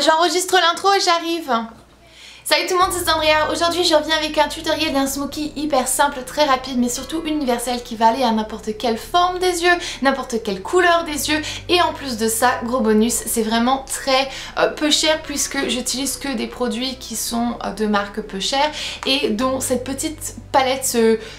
J'enregistre l'intro et j'arrive. Salut tout le monde, c'est Andrea. Aujourd'hui je reviens avec un tutoriel d'un smokey hyper simple, très rapide mais surtout universel qui va aller à n'importe quelle forme des yeux, n'importe quelle couleur des yeux, et en plus de ça, gros bonus, c'est vraiment très peu cher puisque j'utilise que des produits qui sont de marque peu chère et dont cette petite palette,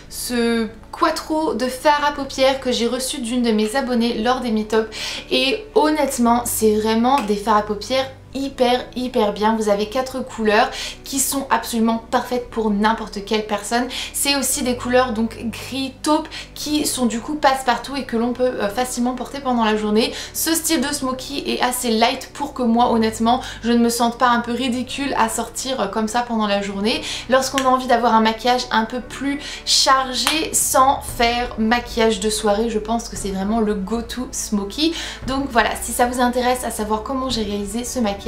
ce quattro de fard à paupières que j'ai reçu d'une de mes abonnées lors des meet-up, et honnêtement c'est vraiment des fards à paupières hyper bien. Vous avez 4 couleurs qui sont absolument parfaites pour n'importe quelle personne. C'est aussi des couleurs donc gris taupe qui sont du coup passe-partout et que l'on peut facilement porter pendant la journée. Ce style de smokey est assez light pour que moi honnêtement je ne me sente pas un peu ridicule à sortir comme ça pendant la journée. Lorsqu'on a envie d'avoir un maquillage un peu plus chargé sans faire maquillage de soirée, je pense que c'est vraiment le go-to smokey. Donc voilà, si ça vous intéresse à savoir comment j'ai réalisé ce maquillage,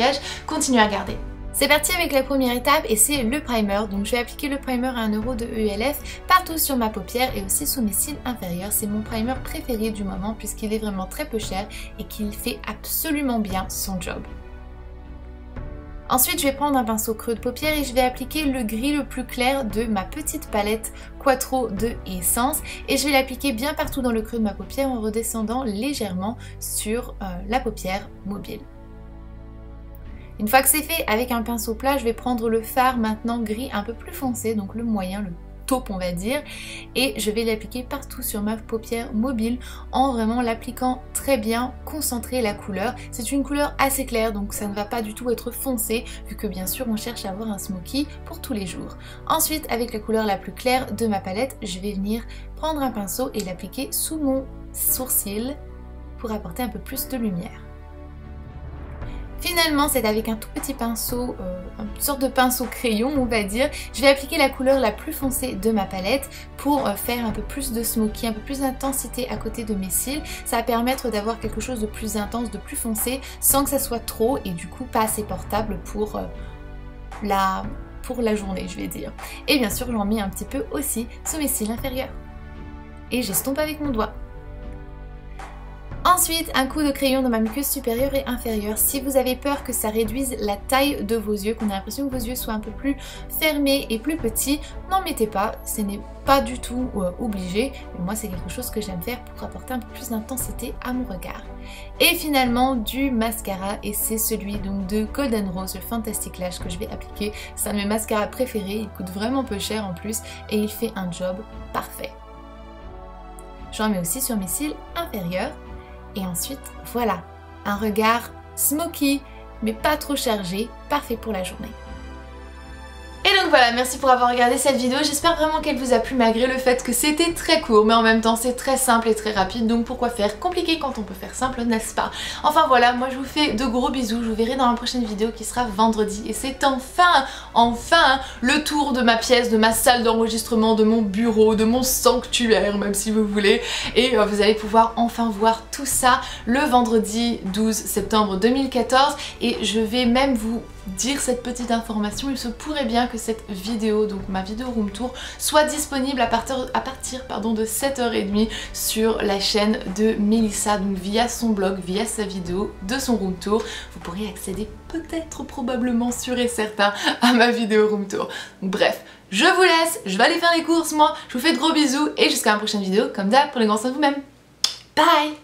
continuez à regarder. C'est parti avec la première étape et c'est le primer. Donc je vais appliquer le primer à 1 euro de ELF partout sur ma paupière et aussi sous mes cils inférieurs. C'est mon primer préféré du moment puisqu'il est vraiment très peu cher et qu'il fait absolument bien son job. Ensuite je vais prendre un pinceau creux de paupière et je vais appliquer le gris le plus clair de ma petite palette Quattro de Essence et je vais l'appliquer bien partout dans le creux de ma paupière en redescendant légèrement sur la paupière mobile. Une fois que c'est fait, avec un pinceau plat, je vais prendre le fard maintenant gris un peu plus foncé, donc le moyen, le taupe on va dire, et je vais l'appliquer partout sur ma paupière mobile en vraiment l'appliquant très bien, concentrer la couleur. C'est une couleur assez claire donc ça ne va pas du tout être foncé vu que bien sûr on cherche à avoir un smokey pour tous les jours. Ensuite avec la couleur la plus claire de ma palette, je vais venir prendre un pinceau et l'appliquer sous mon sourcil pour apporter un peu plus de lumière. Finalement, c'est avec un tout petit pinceau, une sorte de pinceau crayon on va dire, je vais appliquer la couleur la plus foncée de ma palette pour faire un peu plus de smokey, un peu plus d'intensité à côté de mes cils. Ça va permettre d'avoir quelque chose de plus intense, de plus foncé, sans que ça soit trop et du coup pas assez portable pour la journée je vais dire. Et bien sûr j'en mets un petit peu aussi sous mes cils inférieurs. Et j'estompe avec mon doigt. Ensuite, un coup de crayon dans ma muqueuse supérieure et inférieure. Si vous avez peur que ça réduise la taille de vos yeux, qu'on a l'impression que vos yeux soient un peu plus fermés et plus petits, n'en mettez pas, ce n'est pas du tout obligé. Mais moi c'est quelque chose que j'aime faire pour apporter un peu plus d'intensité à mon regard. Et finalement du mascara, et c'est celui donc de Golden Rose, le Fantastic Lash que je vais appliquer. C'est un de mes mascaras préférés, il coûte vraiment peu cher en plus et il fait un job parfait. J'en mets aussi sur mes cils inférieurs. Et ensuite, voilà, un regard smokey, mais pas trop chargé, parfait pour la journée. Et donc voilà, merci pour avoir regardé cette vidéo, j'espère vraiment qu'elle vous a plu malgré le fait que c'était très court, mais en même temps c'est très simple et très rapide, donc pourquoi faire compliqué quand on peut faire simple, n'est-ce pas? Enfin voilà, moi je vous fais de gros bisous, je vous verrai dans la prochaine vidéo qui sera vendredi, et c'est enfin le tour de ma pièce, de ma salle d'enregistrement, de mon bureau, de mon sanctuaire même si vous voulez, et vous allez pouvoir enfin voir tout ça le vendredi 12 septembre 2014, et je vais même vous dire cette petite information, il se pourrait bien que cette vidéo, donc ma vidéo room tour, soit disponible à partir de 7h30 sur la chaîne de Mélissa, donc via son blog, via sa vidéo de son room tour. Vous pourrez accéder peut-être, probablement, sûr et certain à ma vidéo room tour. Donc, bref, je vous laisse, je vais aller faire les courses moi, je vous fais de gros bisous et jusqu'à la prochaine vidéo, comme d'hab, prenez grand soin de vous-même. Bye!